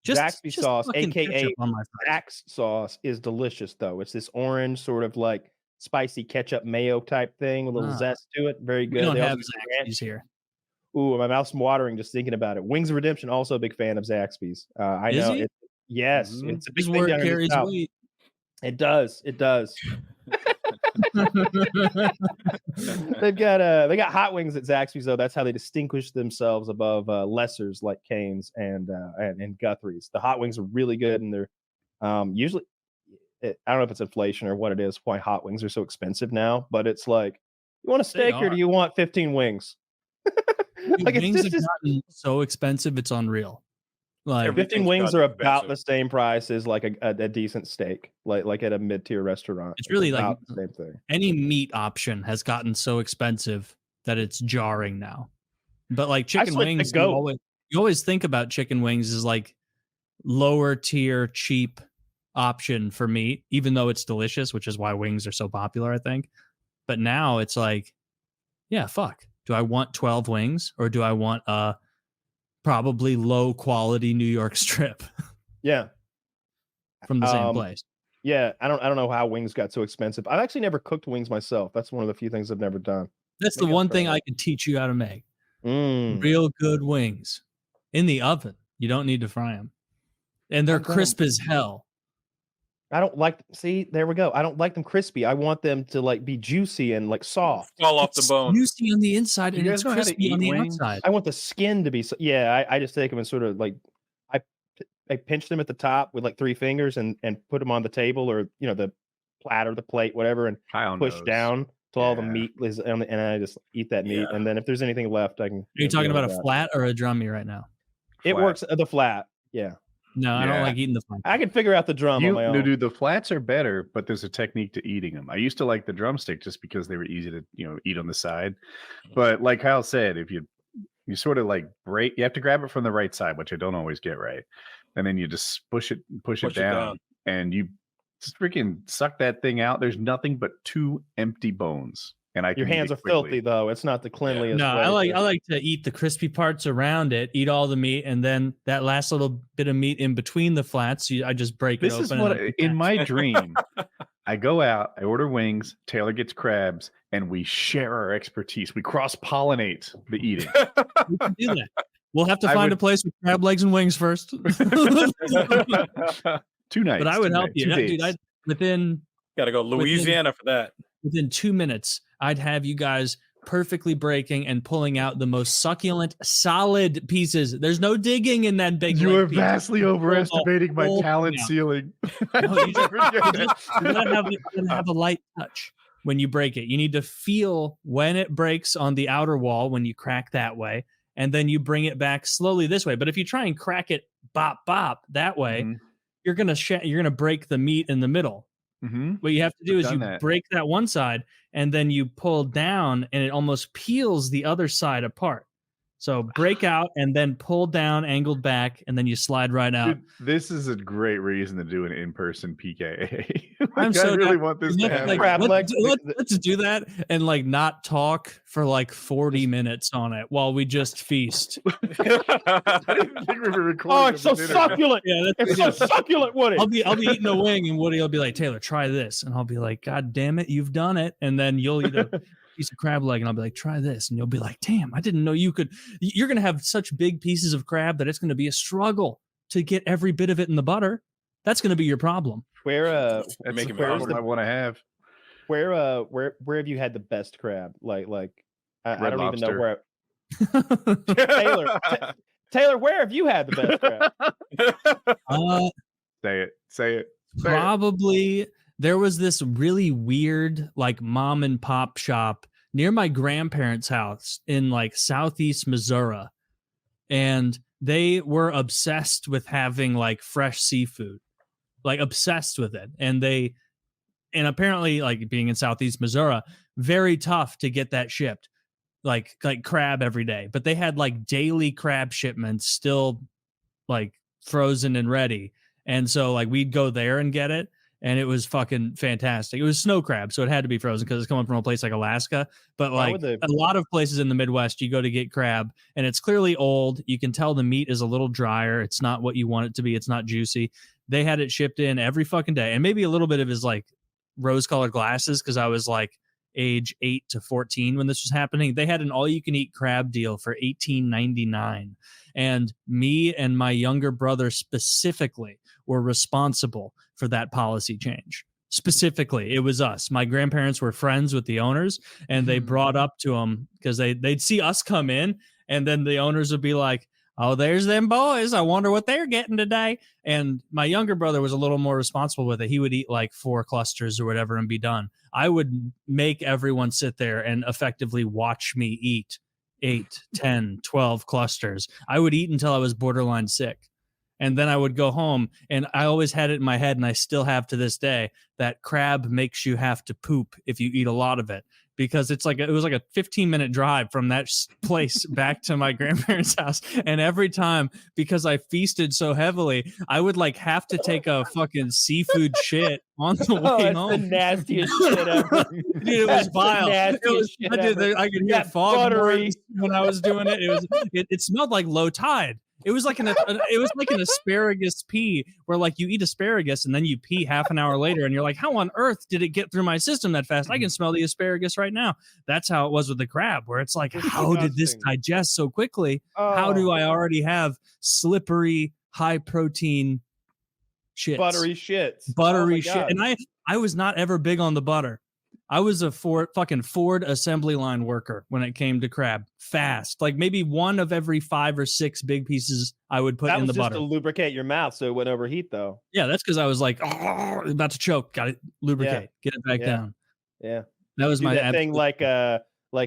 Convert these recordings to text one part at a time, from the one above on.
Zaxby sauce, fucking aka ketchup on my fries. Zax sauce, is delicious though. It's this orange sort of like spicy ketchup mayo type thing with a little Ah, zest to it. Very we good. don't They also have use Zaxby's ranch. here. Ooh, my mouth's watering just thinking about it. Wings of Redemption, also a big fan of Zaxby's. I Is know he? it. Yes, Mhm. it's a His big thing word down here in the carries South. weight. It does. It does. They got hot wings at Zaxby's though. That's how they distinguish themselves above lessers like Cane's and Guthrie's. The hot wings are really good, and they're usually. I don't know if it's inflation or what it is. Why hot wings are so expensive now? But it's like, you want a steak or do you want 15 wings? Dude, It's wings just have gotten so expensive, it's unreal. Like, 15 Everything's wings gotten are about expensive. the same price as like a decent steak, like at a mid-tier restaurant. it's really like about the same thing. any meat option has gotten so expensive that it's jarring now. But like chicken switched to wings, goat. you always think about chicken wings as like lower tier, cheap option for meat, even though it's delicious, which is why wings are so popular, I think. But now it's like, yeah, fuck. Do I want 12 wings or do I want a probably low quality New York strip Yeah. from the same place? Yeah, I don't know how wings got so expensive. I've actually never cooked wings myself. That's one of the few things I've never done. That's the Maybe I'll one try thing that. I can teach you how to make. Mm. Real good wings in the oven. You don't need to fry them. And they're crisp as hell. I don't like. See, there we go. I don't like them crispy. I want them to like be juicy and like soft. Fall off the It's bone. juicy on the inside Do and you it's guys know how to crispy on eat the wings? outside. I want the skin to be. Yeah, I just take them and sort of like I pinch them at the top with like 3 fingers and put them on the table or the platter, the plate, whatever, and Kyle push knows. down till all the Yeah. meat is on the, and I just eat that meat. Yeah. And then if there's anything left, I can. Are you talking deal about with a that. flat or a drummy right now? It Flat. works the flat. Yeah, No, I don't Yeah. like eating the flat. I can figure out the drum on my own. No, dude, the flats are better, but there's a technique to eating them. I used to like the drumstick just because they were easy to eat on the side. But like Kyle said, if you sort of like break, you have to grab it from the right side, which I don't always get right, and then you just push it down, and you just freaking suck that thing out. There's nothing but 2 empty bones, and Your hands are filthy though. It's not the cleanliest. No, way I like to eat the crispy parts around it, eat all the meat, and then that last little bit of meat in between the flats, I just break This it open. is what in my dream. I go out, I order wings, Taylor gets crabs, and we share our expertise. We cross-pollinate the eating. We can do that. We'll have to I find would- a place with crab legs and wings first. 2 nights. But I would 2 help nights, you, 2 dude. days. Got to go Louisiana for that. Within 2 minutes, I'd have you guys perfectly breaking and pulling out the most succulent, solid pieces. There's no digging in that big. You leg are piece. vastly overestimating my whole talent thing out. ceiling. No, you gotta have a light touch when you break it. You need to feel when it breaks on the outer wall when you crack that way, and then you bring it back slowly this way. But if you try and crack it bop bop that way, Mhm. you're gonna break the meat in the middle. Mhm. What you have to do I've is you done that. break that one side and then you pull down and it almost peels the other side apart. So break out and then pull down, angled back, and then you slide right out. Dude, this is a great reason to do an in-person PKA. I'm I so really down. want this to Let's, happen. like, Crab let's, legs. let's do that and like not talk for like 40 minutes on it while we just feast. I didn't think we were recording. Oh, it's so this interview. succulent. Yeah, It's so succulent, Woody. I'll be eating a wing and Woody will be like, Taylor, try this. And I'll be like, God damn it, you've done it. And then you'll eat a piece of crab leg and I'll be like, try this. And you'll be like, damn, I didn't know you could. You're going to have such big pieces of crab that it's going to be a struggle to get every bit of it in the butter. That's going to be your problem. Where That's the Making problem I want to have. where have you had the best crab? Like I Red don't even know Lobster. where. Taylor, where have you had the best crab? Say it. Say it. Probably there was this really weird like mom and pop shop near my grandparents' house in like southeast Missouri, and they were obsessed with having like fresh seafood, like obsessed with it. And apparently like being in southeast Missouri, very tough to get that shipped, like crab every day. But they had like daily crab shipments still like frozen and ready. And so like we'd go there and get it. and it was fucking fantastic. It was snow crab, so it had to be frozen because it's coming from a place like Alaska. But like a lot of places in the Midwest, you go to get crab, and it's clearly old. You can tell the meat is a little drier. It's not what you want it to be. It's not juicy. They had it shipped in every fucking day, and maybe a little bit of his like rose-colored glasses because I was like age 8 to 14 when this was happening. They had an all-you-can-eat crab deal for $18.99, and me and my younger brother specifically were responsible for that policy change. Specifically, it was us. My grandparents were friends with the owners, and they brought up to them because they'd see us come in, and then the owners would be like, "Oh, there's them boys. I wonder what they're getting today." And my younger brother was a little more responsible with it. He would eat like 4 clusters or whatever and be done. I would make everyone sit there and effectively watch me eat 8, 10, 12 clusters. I would eat until I was borderline sick. And then I would go home, and I always had it in my head, and I still have to this day, that crab makes you have to poop if you eat a lot of it. Because it was like a 15-minute drive from that place back to my grandparents' house. And every time, because I feasted so heavily, I would like have to take a fucking seafood shit on the way home. The nastiest shit ever. Dude, it was vile. I could hear fog horns when I was doing it. It smelled like low tide. It was like an asparagus pee, where like you eat asparagus and then you pee half an hour later, and you're like, how on earth did it get through my system that fast? I can smell the asparagus right now. That's how it was with the crab, where it's like, how did this digest so quickly? How do I already have slippery, high protein shits? Buttery shits. Buttery shit. And I was not ever big on the butter. I was a Ford assembly line worker when it came to crab. Fast, like maybe one of every 5 or 6 big pieces I would put in the butter. That was just to lubricate your mouth so it wouldn't overheat, though. Yeah, that's because I was like, oh, about to choke. Got to lubricate. Get it back down. Yeah, that was my thing. Like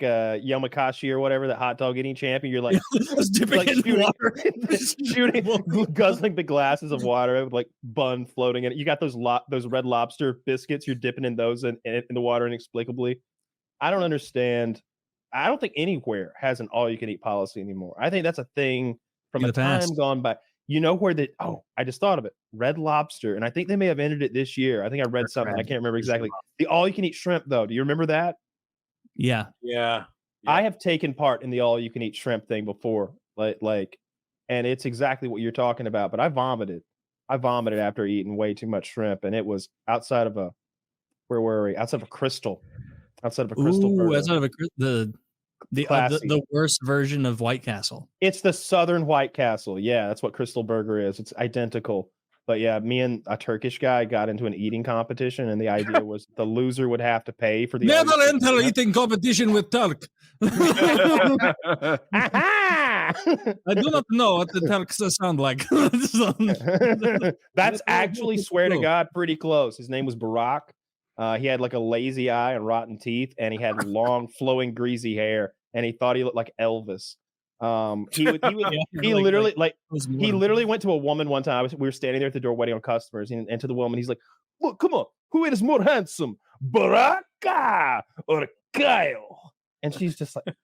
Yomakashi or whatever, that hot dog eating champion. You're like, dipping in water, shooting, guzzling the glasses of water with like bun floating in it. You got those Red Lobster biscuits. You're dipping in those in the water inexplicably. I don't understand. I don't think anywhere has an all-you-can-eat policy anymore. I think that's a thing from a time gone by. You know where I just thought of it. Red Lobster, and I think they may have ended it this year. I think I read something. I can't remember exactly. The all-you-can-eat shrimp, though. Do you remember that? Yeah. I have taken part in the all-you-can-eat shrimp thing before, like, and it's exactly what you're talking about. But I vomited after eating way too much shrimp, and it was outside of a Crystal. Outside of a Crystal. Ooh, outside of the worst version of White Castle. It's the Southern White Castle. Yeah, that's what Crystal Burger is. It's identical. But yeah, me and a Turkish guy got into an eating competition, and the idea was the loser would have to pay for the. Never enter eating competition with Turk. I do not know what the Turks sound like. That's actually, swear to God, pretty close. His name was Barack. He had like a lazy eye and rotten teeth, and he had long, flowing, greasy hair, and he thought he looked like Elvis. He literally went to a woman one time. We were standing there at the door waiting on customers, and to the woman, he's like, "Look, come on, who is more handsome, Baraka or Kyle?" And she's just like,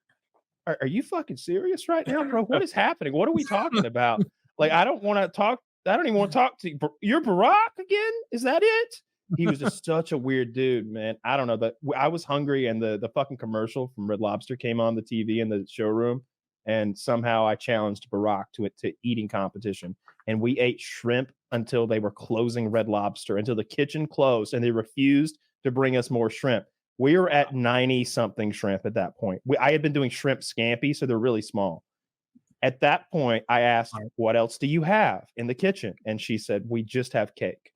are you fucking serious right now, bro? What is happening? What are we talking about? Like, I don't want to talk. I don't even want to talk to you. You're Barack again? Is that it? He was just such a weird dude, man. I don't know, but I was hungry, and the fucking commercial from Red Lobster came on the TV in the showroom. And somehow I challenged Barack to eating competition. And we ate shrimp until they were closing Red Lobster, until the kitchen closed, and they refused to bring us more shrimp. We were at 90-something shrimp at that point. I had been doing shrimp scampi, so they're really small. At that point, I asked, what else do you have in the kitchen? And she said, we just have cake.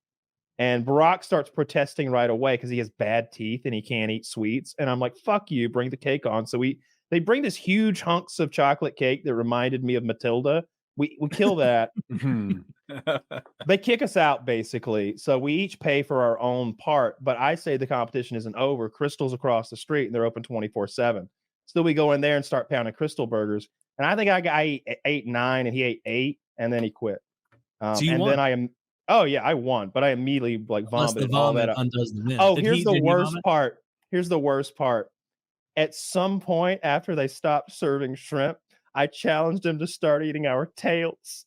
And Barack starts protesting right away because he has bad teeth and he can't eat sweets. And I'm like, fuck you, bring the cake on. So they bring this huge hunks of chocolate cake that reminded me of Matilda. We kill that. They kick us out, basically. So we each pay for our own part. But I say the competition isn't over. Crystal's across the street, and they're open 24/7. So we go in there and start pounding Crystal burgers. And I think I ate 9, and he ate 8, and then he quit. So you won. Then I won. But I immediately vomited all that up. Here's the worst part. Here's the worst part. At some point after they stopped serving shrimp, I challenged him to start eating our tails.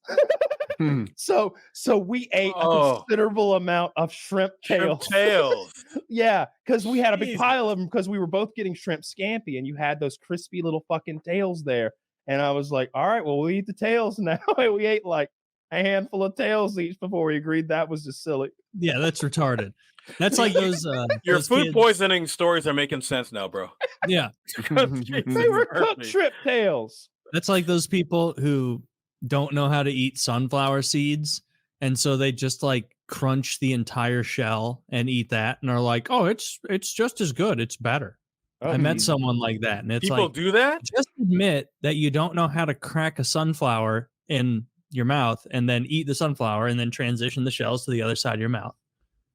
So we ate a considerable amount of shrimp tails. Yeah, because we had a big pile of them because we were both getting shrimp scampi, and you had those crispy little fucking tails there. And I was like, all right, well, we'll eat the tails now. And we ate like a handful of tails each before we agreed that was just silly. Yeah, that's retarded. That's like those. Your those food kids. poisoning stories are making sense now, bro. Yeah, They were cooked shrimp tails. that's like those people who don't know how to eat sunflower seeds, and so they just like crunch the entire shell and eat that, and are like, "Oh, it's just as good. It's better." I met someone like that, and it's people like, do that. just admit that you don't know how to crack a sunflower in your mouth, and then eat the sunflower, and then transition the shells to the other side of your mouth.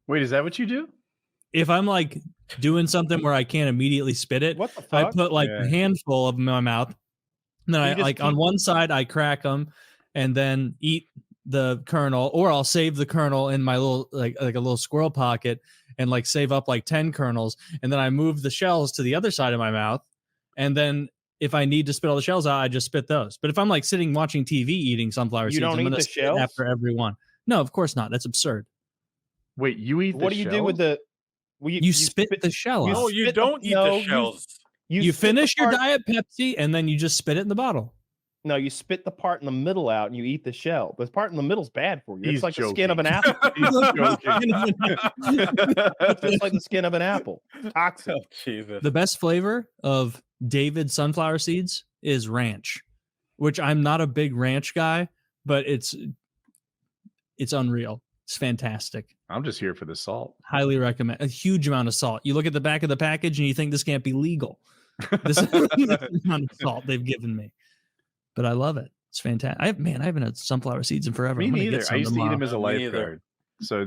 Wait, is that what you do? If I'm like doing something where I can't immediately spit it, What the fuck? I put like a handful of them in my mouth. And then I like on one side, I crack them and then eat the kernel, or I'll save the kernel in my little, like a little squirrel pocket and like save up like 10 kernels. And then I move the shells to the other side of my mouth. And then if I need to spit all the shells out, I just spit those. But if I'm like sitting watching TV eating sunflower seeds, I'm going to spit after every one. No, of course not. That's absurd. Wait, you eat what do you do with the you spit the shell out. No, you don't eat the shells. You finish your Diet Pepsi and then you just spit it in the bottle. No, you spit the part in the middle out and you eat the shell. The part in the middle's bad for you. It's like the skin of an apple. It's just like the skin of an apple. Toxic. Oh, Jesus. The best flavor of David sunflower seeds is ranch, which I'm not a big ranch guy, but it's unreal. It's fantastic. I'm just here for the salt. Highly recommend. A huge amount of salt. You look at the back of the package and you think this can't be legal. This is the amount of salt they've given me, but I love it. It's fantastic. I haven't had sunflower seeds in forever. Me neither. I used to eat them as a lifeguard. So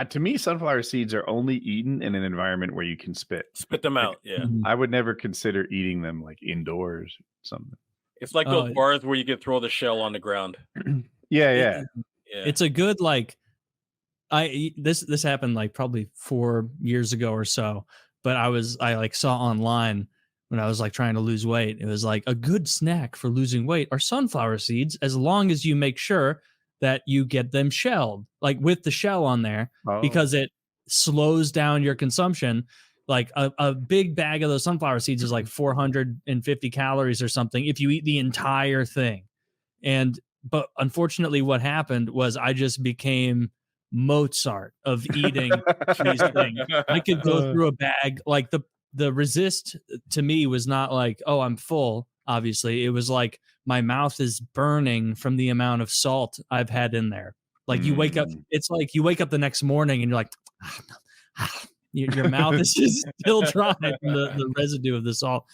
to me, sunflower seeds are only eaten in an environment where you can spit them out. Yeah, I would never consider eating them like indoors or something. It's like those bars where you can throw the shell on the ground. Yeah. It's a good like. This happened like probably 4 years ago or so, but I like saw online when I was like trying to lose weight. It was like a good snack for losing weight are sunflower seeds, as long as you make sure that you get them shelled, like with the shell on there, because it slows down your consumption. Like a big bag of those sunflower seeds is like 450 calories or something if you eat the entire thing. But unfortunately what happened was I just became Mozart of eating these things. I could go through a bag. Like the resist to me was not like, oh, I'm full. Obviously, it was like my mouth is burning from the amount of salt I've had in there. Like you wake up, it's like you wake up the next morning and you're like, your mouth is just still dry from the residue of the salt.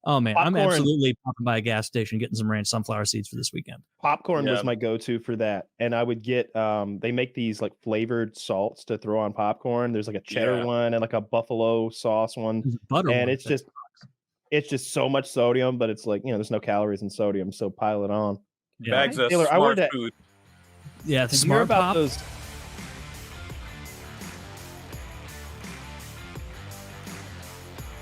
Oh man, popcorn. I'm absolutely popping by a gas station getting some ranch sunflower seeds for this weekend. Popcorn was my go-to for that, and I would get they make these like flavored salts to throw on popcorn. There's like a cheddar one and like a buffalo sauce one, and it's just so much sodium, but it's like, there's no calories in sodium, so pile it on. Bags of smart food. Yeah, Did you hear about those?